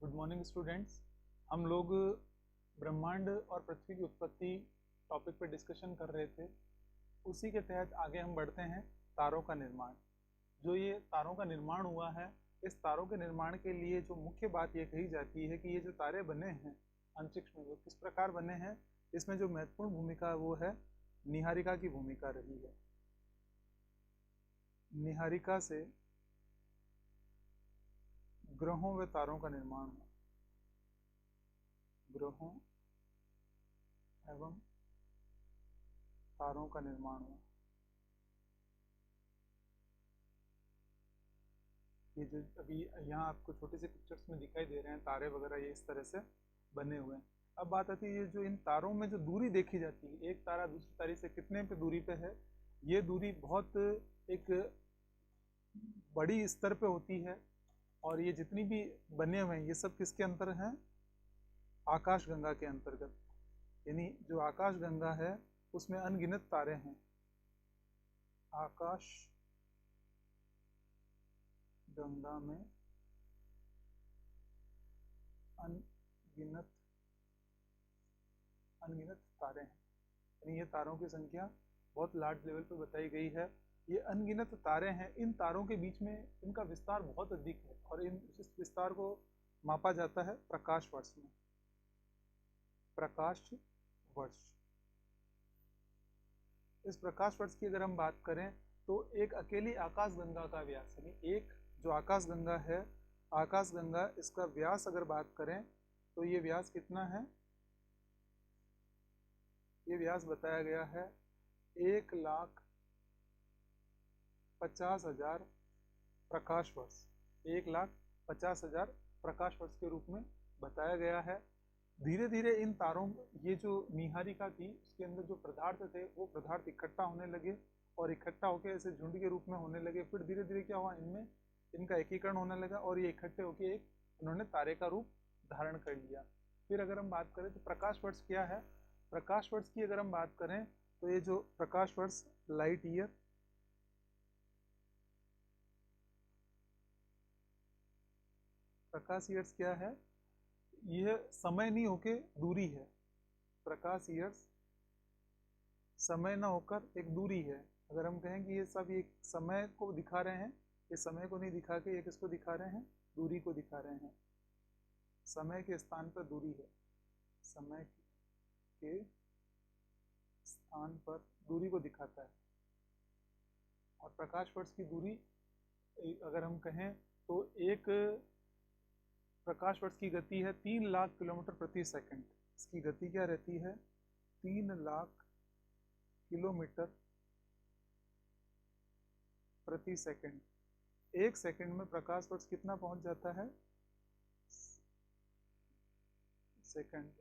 Good morning students. हम लोग ब्रह्मांड और पृथ्वी की उत्पत्ति टॉपिक पर डिस्कशन कर रहे थे। उसी के तहत आगे हम बढ़ते हैं तारों का निर्माण। जो ये तारों का निर्माण हुआ है, इस तारों के निर्माण के लिए जो मुख्य बात ये कही जाती है कि ये जो तारे बने हैं अंतरिक्ष में, वो किस प्रकार बने हैं। इसमें जो महत्वपूर्ण भूमिका है वो है नीहारिका की भूमिका रही है। नीहारिका से ग्रहों व तारों का निर्माण हुआ। ग्रहों एवं तारों का निर्माण हुआ। ये जो अभी यहाँ आपको छोटे से पिक्चर्स में दिखाई दे रहे हैं तारे वगैरह, ये इस तरह से बने हुए हैं। अब बात आती है ये जो इन तारों में जो दूरी देखी जाती है, एक तारा दूसरी तारे से कितने पे दूरी पे है, ये दूरी बहुत एक बड़ी स्तर पे होती है। और ये जितनी भी बने हुए हैं ये सब किसके अंतर हैं? आकाश गंगा के अंतर्गत। यानी जो आकाश गंगा है उसमें अनगिनत तारे हैं। आकाश गंगा में अनगिनत तारे हैं। यानी ये तारों की संख्या बहुत लार्ज लेवल पर बताई गई है। ये अनगिनत तारे हैं। इन तारों के बीच में इनका विस्तार बहुत अधिक है और इस विस्तार को मापा जाता है प्रकाश वर्ष में। प्रकाश वर्ष। इस प्रकाश वर्ष की अगर हम बात करें तो एक अकेली आकाश गंगा का व्यास, यानी एक जो आकाश गंगा है, आकाश गंगा, इसका व्यास अगर बात करें तो ये व्यास कितना है? ये व्यास बताया गया है 1,50,000 प्रकाश वर्ष। 1,50,000 प्रकाश वर्ष के रूप में बताया गया है। धीरे धीरे इन तारों, ये जो नीहारिका थी उसके अंदर जो पदार्थ थे वो पदार्थ इकट्ठा होने लगे और इकट्ठा होकर ऐसे झुंड के रूप में होने लगे। फिर धीरे धीरे क्या हुआ, इनमें इनका एकीकरण होने लगा और ये इकट्ठे होकर एक उन्होंने तारे का रूप धारण कर लिया। फिर अगर हम बात करें तो प्रकाश वर्ष क्या है? प्रकाश वर्ष की अगर हम बात करें तो ये जो प्रकाश वर्ष, लाइट ईयर, प्रकाश ईयर्स क्या है? यह समय नहीं होके दूरी है। प्रकाश ईयर्स समय ना होकर एक दूरी है। अगर हम कहें कि ये सब ये समय को दिखा रहे हैं, ये समय को नहीं दिखा के ये किसको दिखा रहे हैं? दूरी को दिखा रहे हैं। समय के स्थान पर दूरी है। समय के स्थान पर दूरी को दिखाता है। और प्रकाश वर्ष की दूरी अगर हम कहें तो एक प्रकाश वर्ष की गति है 3 लाख किलोमीटर प्रति सेकंड। इसकी गति क्या रहती है? 3 लाख किलोमीटर प्रति सेकंड। एक सेकंड में प्रकाश वर्ष कितना पहुंच जाता है? सेकंड।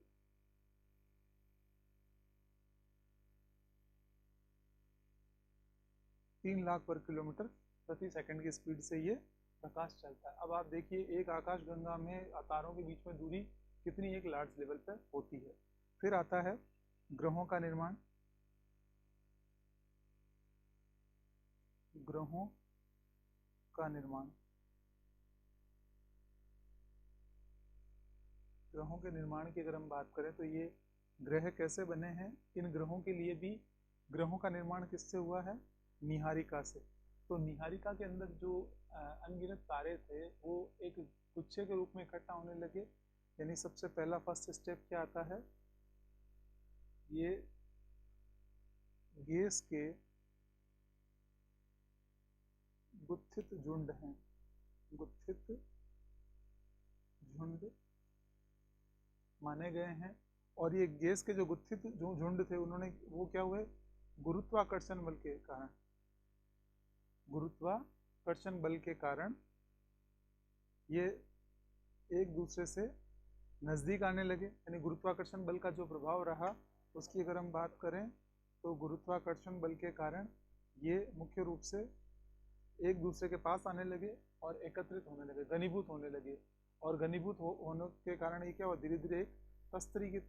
तीन लाख पर किलोमीटर प्रति सेकंड की स्पीड से ये प्रकाश चलता है। अब आप देखिए एक आकाश गंगा में तारों के बीच में दूरी कितनी एक लार्ज लेवल पर होती है। फिर आता है ग्रहों का निर्माण। ग्रहों का निर्माण। ग्रहों के निर्माण की अगर हम बात करें तो ये ग्रह कैसे बने हैं, इन ग्रहों के लिए भी ग्रहों का निर्माण किससे हुआ है? नीहारिका से। तो नीहारिका के अंदर जो अनगिनत तारे थे वो एक गुच्छे के रूप में इकट्ठा होने लगे। यानी सबसे पहला फर्स्ट स्टेप क्या आता है? ये गैस के गुत्थित झुंड हैं। गुत्थित झुंड माने गए हैं। और ये गैस के जो गुत्थित जो झुंड थे उन्होंने वो क्या हुए? गुरुत्वाकर्षण बल के कारण, गुरुत्वाकर्षण बल के कारण ये एक दूसरे से नजदीक आने लगे। यानी गुरुत्वाकर्षण बल का जो प्रभाव रहा उसकी अगर हम बात करें तो गुरुत्वाकर्षण बल के कारण ये मुख्य रूप से एक दूसरे के पास आने लगे और एकत्रित होने लगे, घनीभूत होने लगे। और घनीभूत होने के कारण ये क्या हुआ? धीरे धीरे एक तस्तरी के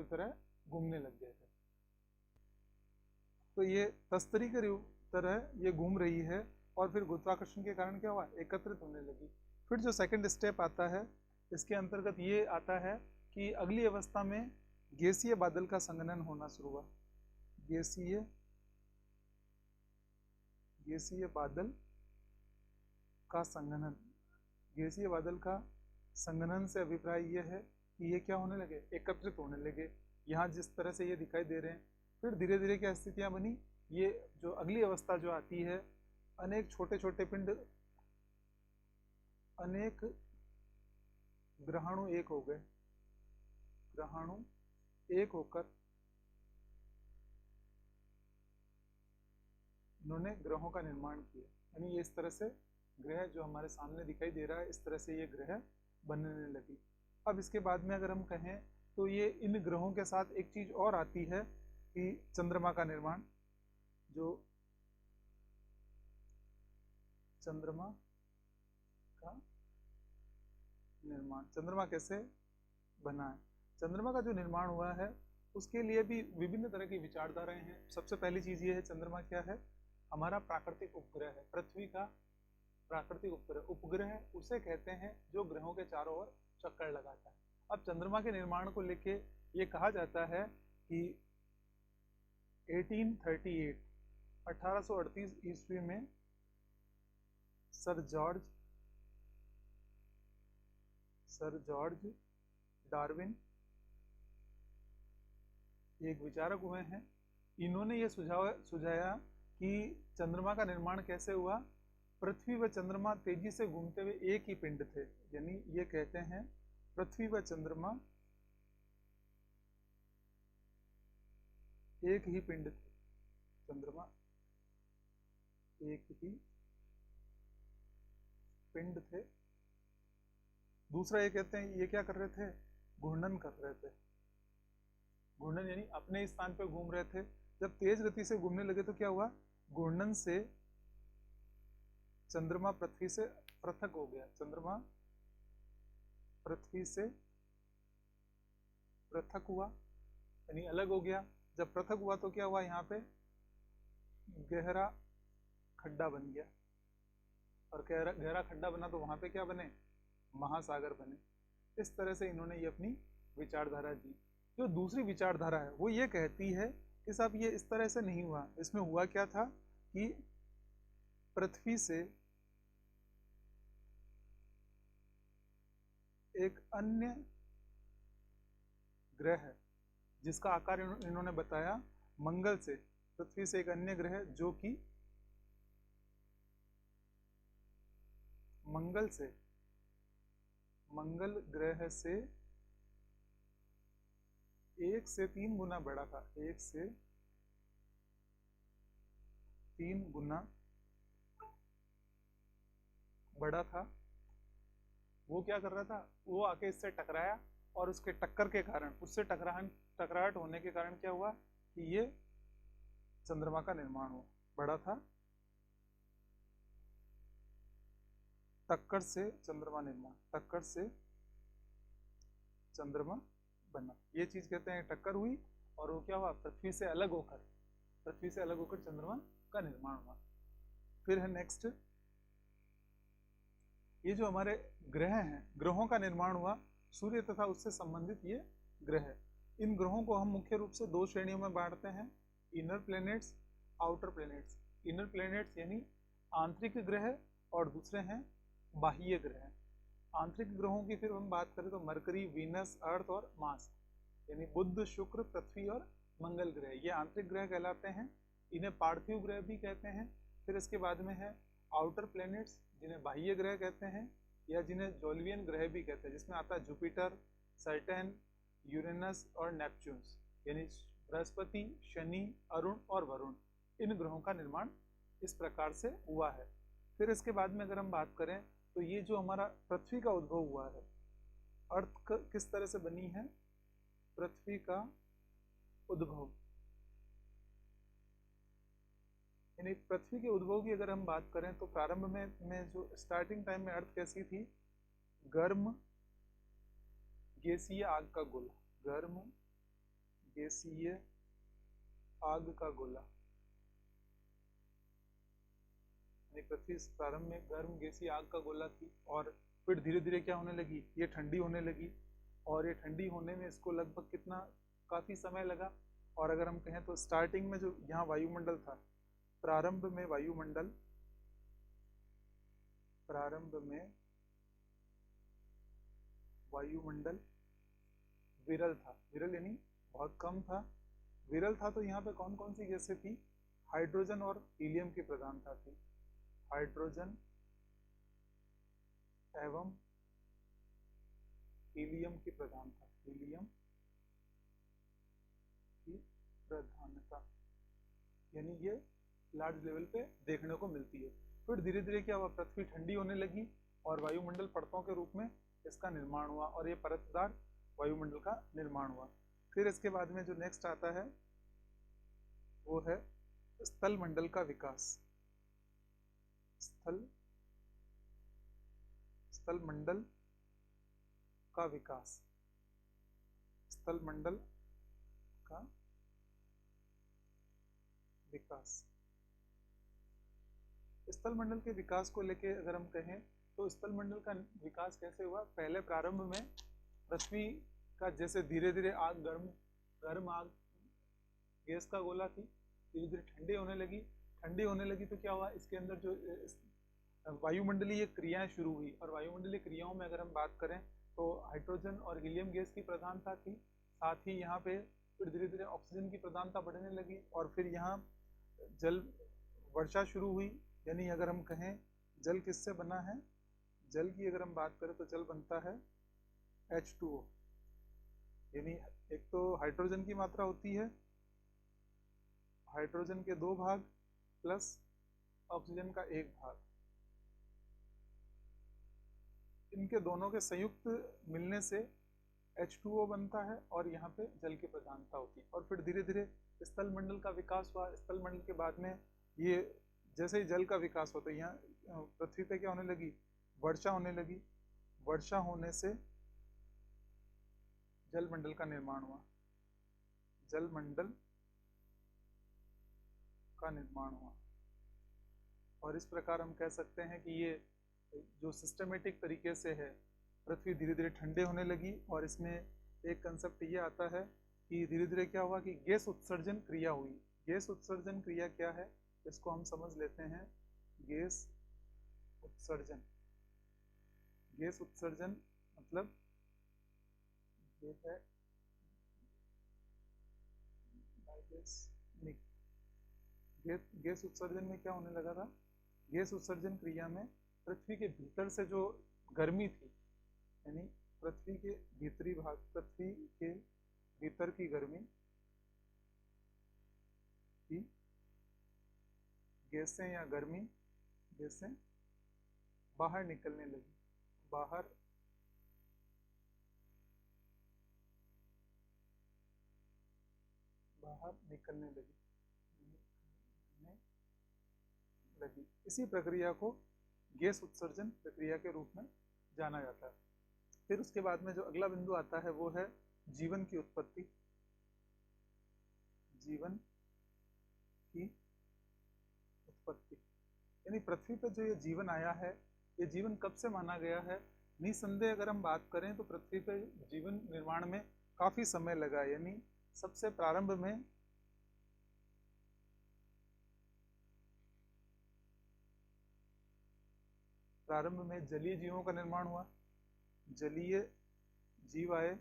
तरह घूमने लग गए थे। तो ये तस्तरी के तरह ये घूम रही है और फिर गुरुत्वाकर्षण के कारण क्या हुआ? एकत्रित होने लगी। फिर जो सेकंड स्टेप आता है इसके अंतर्गत ये आता है कि अगली अवस्था में गैसीय बादल का संघनन होना शुरू हुआ। गैसीय बादल का संघनन। गैसीय बादल का संघनन से अभिप्राय यह है कि ये क्या होने लगे, एकत्रित होने लगे। यहाँ जिस तरह से ये दिखाई दे रहे हैं, फिर धीरे धीरे क्या स्थितियां बनी, ये जो अगली अवस्था जो आती है, अनेक छोटे छोटे पिंड, अनेक ग्रहाणु एक हो गए, ग्रहाणु एक होकर इन्होंने ग्रहों का निर्माण किया। यानी ये इस तरह से ग्रह जो हमारे सामने दिखाई दे रहा है, इस तरह से ये ग्रह बनने लगी। अब इसके बाद में अगर हम कहें तो ये इन ग्रहों के साथ एक चीज और आती है कि चंद्रमा का निर्माण। जो चंद्रमा का निर्माण, चंद्रमा कैसे बना है, चंद्रमा का जो निर्माण हुआ है उसके लिए भी विभिन्न तरह की विचारधाराएं हैं। सबसे पहली चीज ये है, चंद्रमा क्या है, हमारा प्राकृतिक उपग्रह है, पृथ्वी का प्राकृतिक उपग्रह। उपग्रह उसे कहते हैं जो ग्रहों के चारों ओर चक्कर लगाता है। अब चंद्रमा के निर्माण को लेके ये कहा जाता है कि 1838 ईस्वी में सर जॉर्ज डार्विन एक विचारक हुए हैं। इन्होंने ये सुझाया कि चंद्रमा का निर्माण कैसे हुआ। पृथ्वी व चंद्रमा तेजी से घूमते हुए एक ही पिंड थे, यानी ये कहते हैं पृथ्वी व चंद्रमा एक ही पिंड थे, चंद्रमा एक ही पिंड थे। दूसरा ये कहते हैं ये क्या कर रहे थे, घूर्णन कर रहे थे। घूर्णन यानी अपने स्थान पर घूम रहे थे। जब तेज गति से घूमने लगे तो क्या हुआ, घूर्णन से चंद्रमा पृथ्वी से पृथक हो गया। चंद्रमा पृथ्वी से पृथक हुआ यानी अलग हो गया। जब पृथक हुआ तो क्या हुआ, यहाँ पे गहरा खड्डा बन गया, और गहरा खड्डा बना तो वहां पे क्या बने, महासागर बने। इस तरह से इन्होंने ये अपनी विचारधारा दी। जो दूसरी विचारधारा है वो ये कहती है कि साहब ये इस तरह से नहीं हुआ। इसमें हुआ क्या था कि पृथ्वी से एक अन्य ग्रह है जिसका आकार इन्होंने बताया मंगल से, पृथ्वी से एक अन्य ग्रह जो कि मंगल ग्रह से 1 से 3 गुना बड़ा था। 1 से 3 गुना बड़ा था। वो क्या कर रहा था, वो आके इससे टकराया, और उसके टक्कर के कारण, उससे टकराहट होने के कारण क्या हुआ कि ये चंद्रमा का निर्माण हुआ। बड़ा था, टक्कर से चंद्रमा निर्माण, टक्कर से चंद्रमा बना। ये चीज कहते हैं टक्कर हुई, और वो क्या हुआ, पृथ्वी से अलग होकर चंद्रमा का निर्माण हुआ। फिर है नेक्स्ट, ये जो हमारे ग्रह हैं, ग्रहों का निर्माण हुआ सूर्य तथा उससे संबंधित ये ग्रह। इन ग्रहों को हम मुख्य रूप से 2 श्रेणियों में बांटते हैं, inner planets, outer planets. Inner planets यानी आंतरिक ग्रह, और दूसरे हैं बाह्य ग्रह। आंतरिक ग्रहों की फिर हम बात करें तो मरकरी, वीनस, अर्थ और मार्स, यानी बुध, शुक्र, पृथ्वी और मंगल ग्रह, ये आंतरिक ग्रह कहलाते हैं। इन्हें पार्थिव ग्रह भी कहते हैं। फिर इसके बाद में है आउटर प्लैनेट्स, जिन्हें बाह्य ग्रह कहते हैं, या जिन्हें जोलियन ग्रह भी कहते हैं, जिसमें आता है जुपिटर, सैटर्न, यूरेनस और नेपच्यून, यानी बृहस्पति, शनि, अरुण और वरुण। इन ग्रहों का निर्माण इस प्रकार से हुआ है। फिर इसके बाद में अगर हम बात करें तो ये जो हमारा पृथ्वी का उद्भव हुआ है, अर्थ किस तरह से बनी है, पृथ्वी का उद्भव, यानी पृथ्वी के उद्भव की अगर हम बात करें तो प्रारंभ में जो स्टार्टिंग टाइम में अर्थ कैसी थी, गर्म गैसीय आग का गोला, गर्म गैसीय आग का गोला। पृथ्वी प्रारंभ में गर्म गैसीय आग का गोला थी, और फिर धीरे धीरे क्या होने लगी, ये ठंडी होने लगी, और ये ठंडी होने में इसको लगभग कितना, काफ़ी समय लगा। और अगर हम कहें तो स्टार्टिंग में जो यहाँ वायुमंडल था, प्रारंभ में वायुमंडल, विरल था, विरल यानी बहुत कम था। विरल था तो यहाँ पे कौन कौन सी गैसें थी, हाइड्रोजन और हीलियम की प्रधानता थी, हाइड्रोजन एवं हीलियम की प्रधानता, हीलियम की प्रधानता, यानी ये लार्ज लेवल पे देखने को मिलती है। फिर धीरे धीरे क्या हुआ, पृथ्वी ठंडी होने लगी और वायुमंडल परतों के रूप में इसका निर्माण हुआ, और ये परतदार वायुमंडल का निर्माण हुआ। फिर इसके बाद में जो नेक्स्ट आता है वो है स्थल मंडल का विकास, स्थल मंडल का विकास, स्थल मंडल का विकास। स्थल मंडल के विकास को लेके अगर हम कहें तो स्थल मंडल का विकास कैसे हुआ, पहले प्रारंभ में पृथ्वी का जैसे धीरे धीरे आग, गर्म आग गैस का गोला थी, धीरे धीरे ठंडी होने लगी तो क्या हुआ, इसके अंदर जो वायुमंडलीय क्रियाएं शुरू हुई। और वायुमंडलीय क्रियाओं में अगर हम बात करें तो हाइड्रोजन और हीलियम गैस की प्रधानता थी, साथ ही यहाँ पे फिर धीरे धीरे ऑक्सीजन की प्रधानता बढ़ने लगी, और फिर यहाँ जल वर्षा शुरू हुई। यानी अगर हम कहें जल किससे बना है, जल की अगर हम बात करें तो जल बनता है H2O, यानी एक तो हाइड्रोजन की मात्रा होती है, हाइड्रोजन के 2 भाग प्लस ऑक्सीजन का 1 भाग, इनके दोनों के संयुक्त मिलने से H2O बनता है और यहाँ पे जल की प्रधानता होती है। और फिर धीरे धीरे स्थल मंडल का विकास हुआ। स्थल मंडल के बाद में ये जैसे ही जल का विकास होता है, यहाँ पृथ्वी पे क्या होने लगी, वर्षा होने लगी, वर्षा होने से जल मंडल का निर्माण हुआ, जल मंडल का निर्माण हुआ। और इस प्रकार हम कह सकते हैं कि ये जो सिस्टमेटिक तरीके से है, पृथ्वी धीरे धीरे ठंडे होने लगी। और इसमें एक कंसेप्ट ये आता है कि धीरे धीरे क्या हुआ कि गैस उत्सर्जन क्रिया हुई। गैस उत्सर्जन क्रिया क्या है, इसको हम समझ लेते हैं। गैस उत्सर्जन, गैस उत्सर्जन मतलब ये है गैस उत्सर्जन में क्या होने लगा था, गैस उत्सर्जन क्रिया में पृथ्वी के भीतर से जो गर्मी थी, यानी पृथ्वी के भीतरी भाग, पृथ्वी के भीतर की गर्मी की गैसें या गर्मी गैसें बाहर निकलने लगी, बाहर निकलने लगी। इसी प्रक्रिया को गैस उत्सर्जन प्रक्रिया के रूप में जाना जाता है। फिर उसके बाद में जो अगला बिंदु आता है वो है जीवन की उत्पत्ति। जीवन की उत्पत्ति यानी पृथ्वी पर जो ये जीवन आया है, ये जीवन कब से माना गया है। निसंदेह अगर हम बात करें तो पृथ्वी पर जीवन निर्माण में काफी समय लगा। यानी सबसे प्रारंभ में जलीय जीवों का निर्माण हुआ, जलीय जीव आए,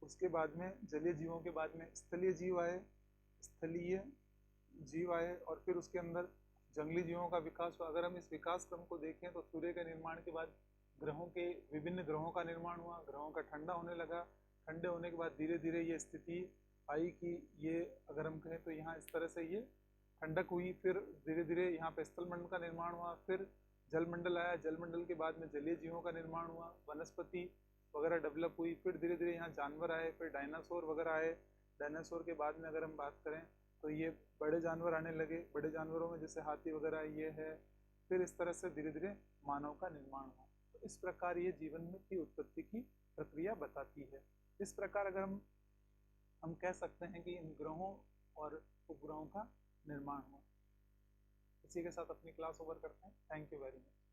उसके बाद में जलीय जीवों के बाद में स्थलीय जीव आए, स्थलीय जीव आए, और फिर उसके अंदर जंगली जीवों का विकास हुआ। अगर हम इस विकास क्रम को देखें तो सूर्य के निर्माण के बाद ग्रहों के, विभिन्न ग्रहों का निर्माण हुआ, ग्रहों का ठंडा होने लगा, ठंडे होने के बाद धीरे धीरे ये स्थिति आई कि ये अगर हम कहें तो यहाँ इस तरह से ये ठंडक हुई। फिर धीरे धीरे यहाँ पे स्थल मंडल का निर्माण हुआ, फिर जलमंडल आया, जलमंडल के बाद में जलीय जीवों का निर्माण हुआ, वनस्पति वगैरह डेवलप हुई, फिर धीरे धीरे यहाँ जानवर आए, फिर डायनासोर वगैरह आए। डायनासोर के बाद में अगर हम बात करें तो ये बड़े जानवर आने लगे, बड़े जानवरों में जैसे हाथी वगैरह ये है। फिर इस तरह से धीरे धीरे मानव का निर्माण हुआ। तो इस प्रकार ये जीवन की उत्पत्ति की प्रक्रिया बताती है। इस प्रकार अगर हम कह सकते हैं कि इन ग्रहों और उपग्रहों का निर्माण हुआ। इसी के साथ अपनी क्लास ओवर करते हैं। Thank you very much.